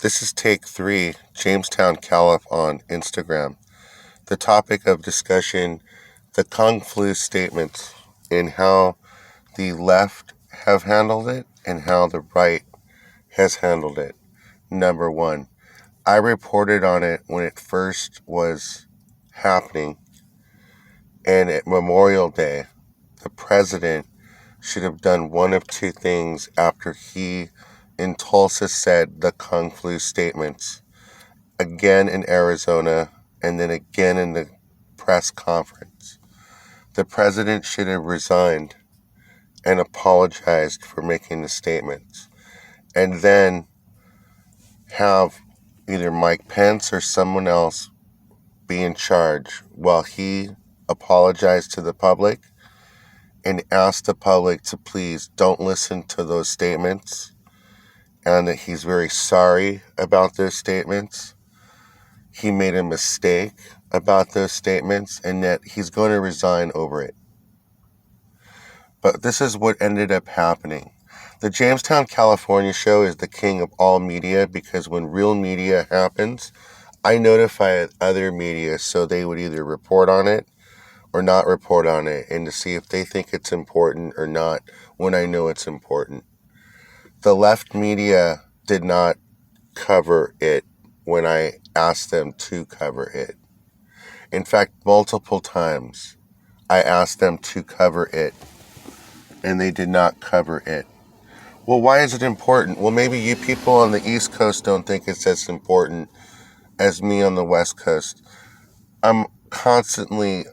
This is take 3, Jamestown Caliph on Instagram. The topic of discussion, the Kung Flu statements, and how the left have handled it and how the right has handled it. Number 1, I reported on it when it first was happening, and at Memorial Day, the president should have done one of two things after he in Tulsa said the Kung Flu statements, again in Arizona, and then again in the press conference. The president should have resigned and apologized for making the statements, and then have either Mike Pence or someone else be in charge while he apologized to the public and asked the public to please don't listen to those statements, and that he's very sorry about those statements. He made a mistake about those statements and that he's going to resign over it. But this is what ended up happening. The Jamestown, California show is the king of all media because when real media happens, I notify other media so they would either report on it or not report on it, and to see if they think it's important or not when I know it's important. The left media did not cover it when I asked them to cover it. In fact, multiple times I asked them to cover it and they did not cover it. Well, why is it important? Well, maybe you people on the East Coast don't think it's as important as me on the West Coast. I'm constantly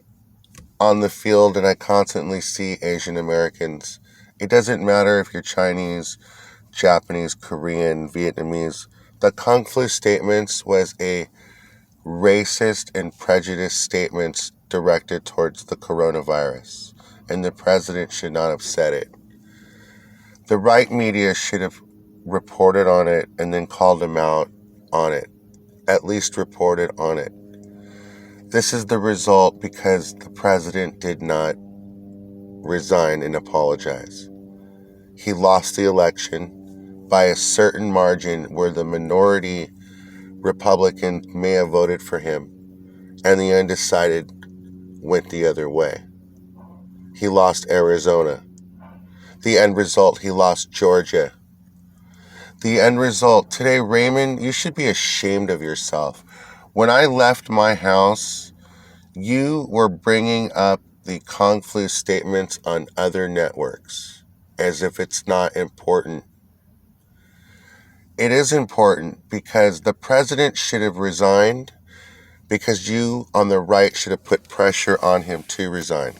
on the field and I constantly see Asian Americans. It doesn't matter if you're Chinese, Japanese, Korean, Vietnamese. The Kung Flu statements was a racist and prejudiced statements directed towards the coronavirus, and the president should not have said it. The right media should have reported on it and then called him out on it, at least reported on it. This is the result because the president did not resign and apologize. He lost the election by a certain margin where the minority Republicans may have voted for him and the undecided went the other way. He lost Arizona. The end result, he lost Georgia. The end result, today, Raymond, you should be ashamed of yourself. When I left my house, you were bringing up the Kung Flu statements on other networks as if it's not important. It is important because the president should have resigned because you on the right should have put pressure on him to resign.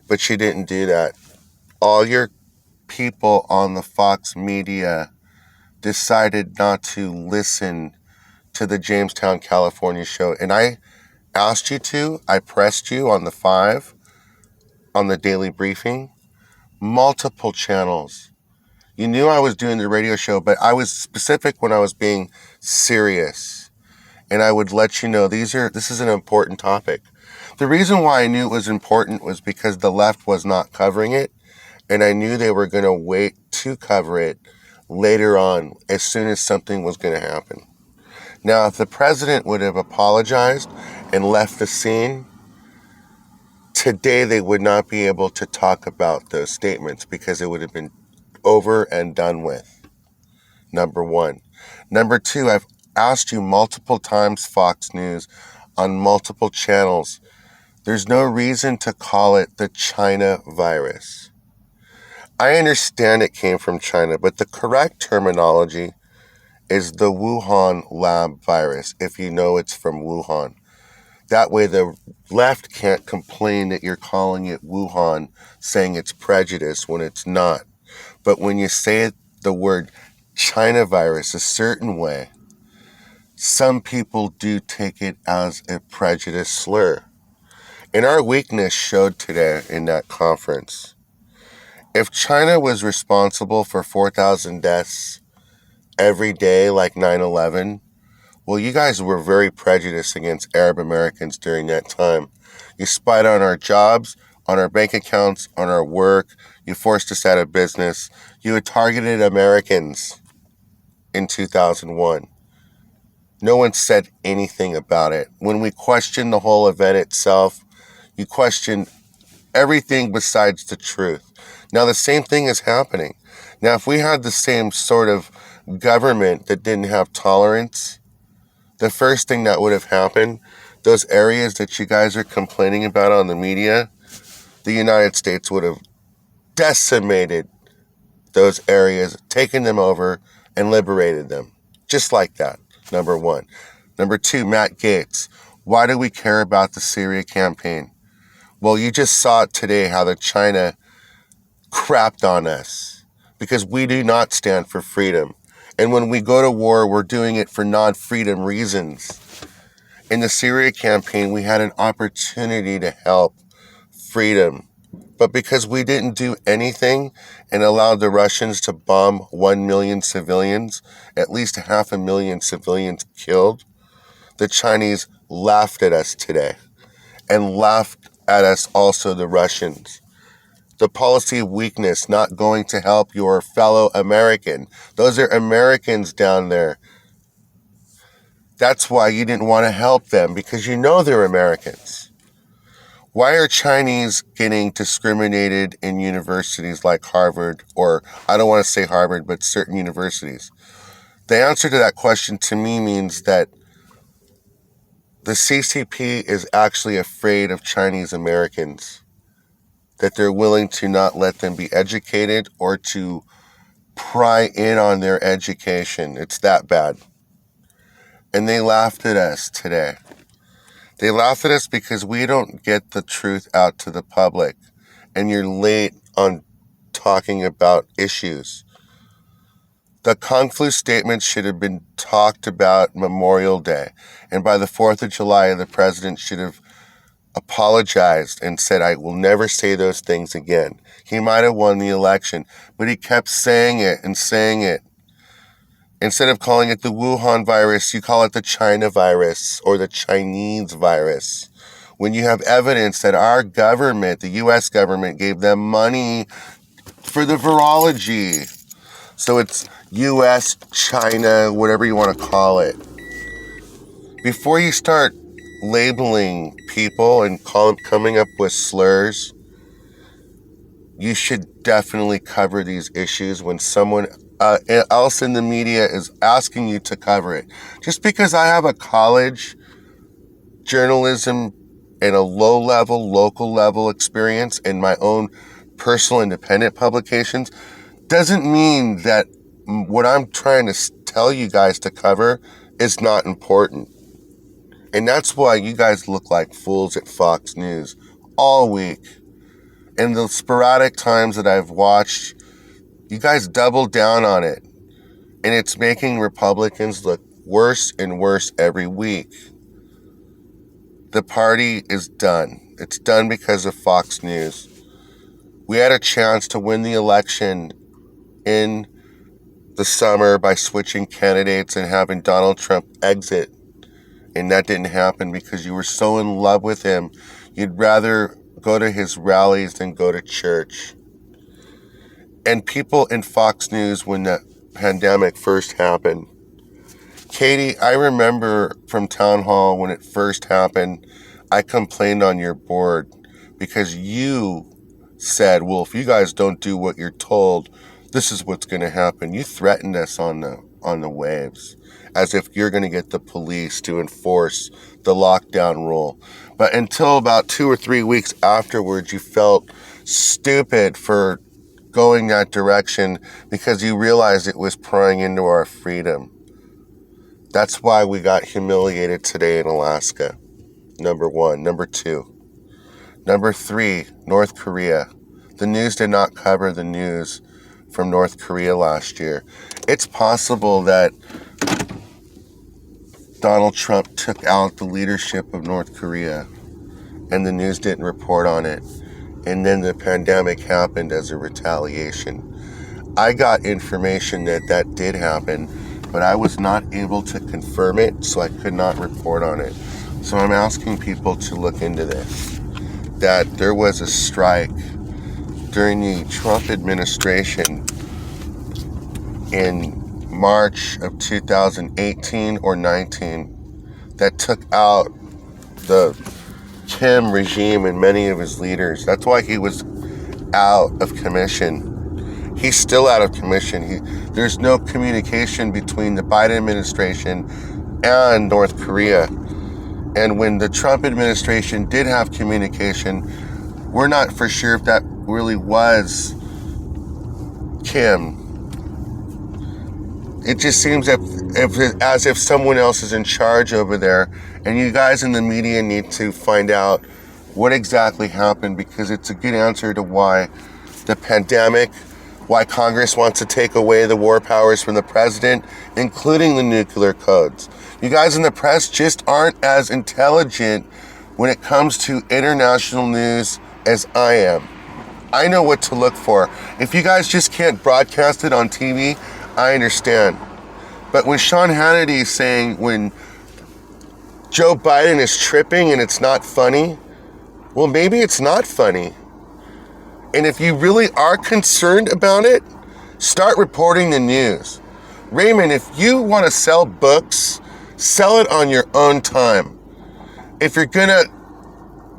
But you didn't do that. All your people on the Fox media decided not to listen to the Jamestown, California show. And I asked you to, I pressed you on the 5, on the daily briefing, multiple channels. You knew I was doing the radio show, but I was specific when I was being serious. And I would let you know this is an important topic. The reason why I knew it was important was because the left was not covering it, and I knew they were going to wait to cover it later on as soon as something was going to happen. Now, if the president would have apologized and left the scene, today they would not be able to talk about those statements because it would have been over and done with. Number 1. Number 2, I've asked you multiple times, Fox News, on multiple channels. There's no reason to call it the China virus. I understand it came from China, but the correct terminology is the Wuhan lab virus, if you know it's from Wuhan. That way the left can't complain that you're calling it Wuhan, saying it's prejudice when it's not. But when you say the word China virus a certain way, some people do take it as a prejudice slur. And our weakness showed today in that conference. If China was responsible for 4,000 deaths every day like 9/11, well, you guys were very prejudiced against Arab Americans during that time. You spied on our jobs, on our bank accounts, on our work. You forced us out of business. You had targeted Americans. in 2001. No one said anything about it. When we questioned the whole event itself, you questioned everything besides the truth. Now, the same thing is happening. Now, if we had the same sort of government that didn't have tolerance, the first thing that would have happened, those areas that you guys are complaining about on the media, the United States would have decimated those areas, taken them over, and liberated them. Just like that, number one. Number two, Matt Gaetz. Why do we care about the Syria campaign? Well, you just saw it today how the China crapped on us because we do not stand for freedom. And when we go to war, we're doing it for non-freedom reasons. In the Syria campaign, we had an opportunity to help freedom. But because we didn't do anything and allowed the Russians to bomb 1 million civilians, at least 500,000 civilians killed, the Chinese laughed at us today and laughed at us also, the Russians. The policy of weakness, not going to help your fellow American. Those are Americans down there. That's why you didn't want to help them, because you know they're Americans. Why are Chinese getting discriminated in universities like Harvard, or I don't want to say Harvard, but certain universities? The answer to that question to me means that the CCP is actually afraid of Chinese Americans, that they're willing to not let them be educated or to pry in on their education. It's that bad. And they laughed at us today. They laugh at us because we don't get the truth out to the public. And you're late on talking about issues. The Kung Flu statement should have been talked about Memorial Day. And by the 4th of July, the president should have apologized and said, I will never say those things again. He might have won the election, but he kept saying it and saying it. Instead of calling it the Wuhan virus, you call it the China virus or the Chinese virus. When you have evidence that our government, the U.S. government, gave them money for the virology. So it's U.S., China, whatever you want to call it. Before you start labeling people and coming up with slurs, you should definitely cover these issues when someone else in the media is asking you to cover it. Just because I have a college journalism and a low-level, local-level experience in my own personal independent publications doesn't mean that what I'm trying to tell you guys to cover is not important. And that's why you guys look like fools at Fox News all week. And the sporadic times that I've watched, you guys double down on it. And it's making Republicans look worse and worse every week. The party is done. It's done because of Fox News. We had a chance to win the election in the summer by switching candidates and having Donald Trump exit. And that didn't happen because you were so in love with him, you'd rather go to his rallies than go to church. And people in Fox News, when the pandemic first happened, Katie, I remember from town hall when it first happened, I complained on your board because you said, well, if you guys don't do what you're told, this is what's going to happen. You threatened us on the waves, as if you're going to get the police to enforce the lockdown rule. But until about 2 or 3 weeks afterwards, you felt stupid for going that direction because you realized it was prying into our freedom. That's why we got humiliated today in Alaska, number one. Number two. Number three, North Korea. The news did not cover the news from North Korea last year. It's possible that Donald Trump took out the leadership of North Korea and the news didn't report on it. And then the pandemic happened as a retaliation. I got information that did happen, but I was not able to confirm it, so I could not report on it. So I'm asking people to look into this, that there was a strike during the Trump administration in March of 2018 or 19 that took out the Kim regime and many of his leaders. That's why he was out of commission. He's still out of commission. There's no communication between the Biden administration and North Korea. And when the Trump administration did have communication, we're not for sure if that really was Kim. It just seems as if someone else is in charge over there, and you guys in the media need to find out what exactly happened, because it's a good answer to why the pandemic, why Congress wants to take away the war powers from the president, including the nuclear codes. You guys in the press just aren't as intelligent when it comes to international news as I am. I know what to look for. If you guys just can't broadcast it on TV, I understand. But when Sean Hannity is saying when Joe Biden is tripping and it's not funny, well, maybe it's not funny. And if you really are concerned about it, start reporting the news. Raymond, if you want to sell books, sell it on your own time. If you're going to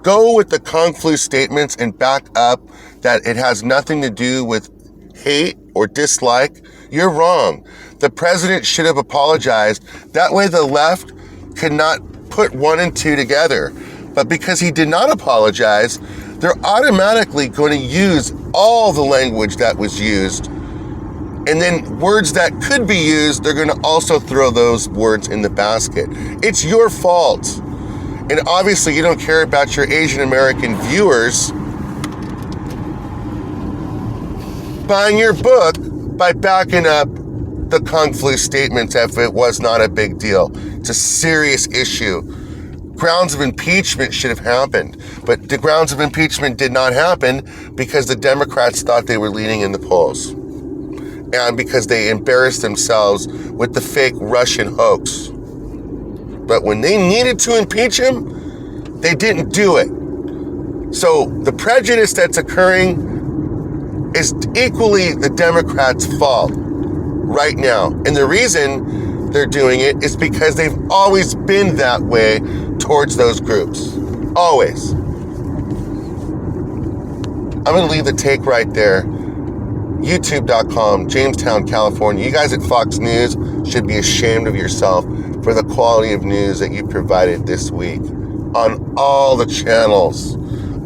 go with the Kung Flu statements and back up that it has nothing to do with hate or dislike, you're wrong. The president should have apologized. That way the left could not put one and two together. But because he did not apologize, they're automatically going to use all the language that was used. And then words that could be used, they're going to also throw those words in the basket. It's your fault. And obviously you don't care about your Asian American viewers buying your book by backing up the Kung Flu statements if it was not a big deal. It's a serious issue. Grounds of impeachment should have happened, but the grounds of impeachment did not happen because the Democrats thought they were leading in the polls and because they embarrassed themselves with the fake Russian hoax. But when they needed to impeach him, they didn't do it. So the prejudice that's occurring is equally the Democrats' fault right now. And the reason they're doing it is because they've always been that way towards those groups. Always. I'm going to leave the take right there. YouTube.com, Jamestown, California. You guys at Fox News should be ashamed of yourself for the quality of news that you provided this week on all the channels.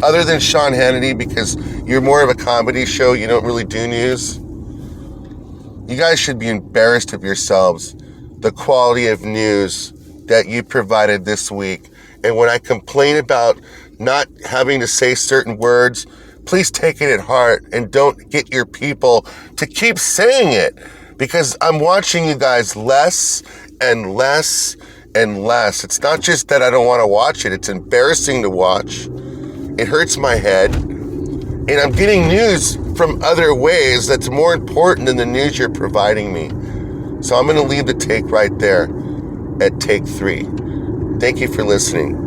Other than Sean Hannity, because you're more of a comedy show, you don't really do news. You guys should be embarrassed of yourselves, the quality of news that you provided this week. And when I complain about not having to say certain words, please take it at heart and don't get your people to keep saying it, because I'm watching you guys less and less and less. It's not just that I don't want to watch it. It's embarrassing to watch. It hurts my head. And I'm getting news from other ways that's more important than the news you're providing me. So I'm going to leave the take right there at take 3. Thank you for listening.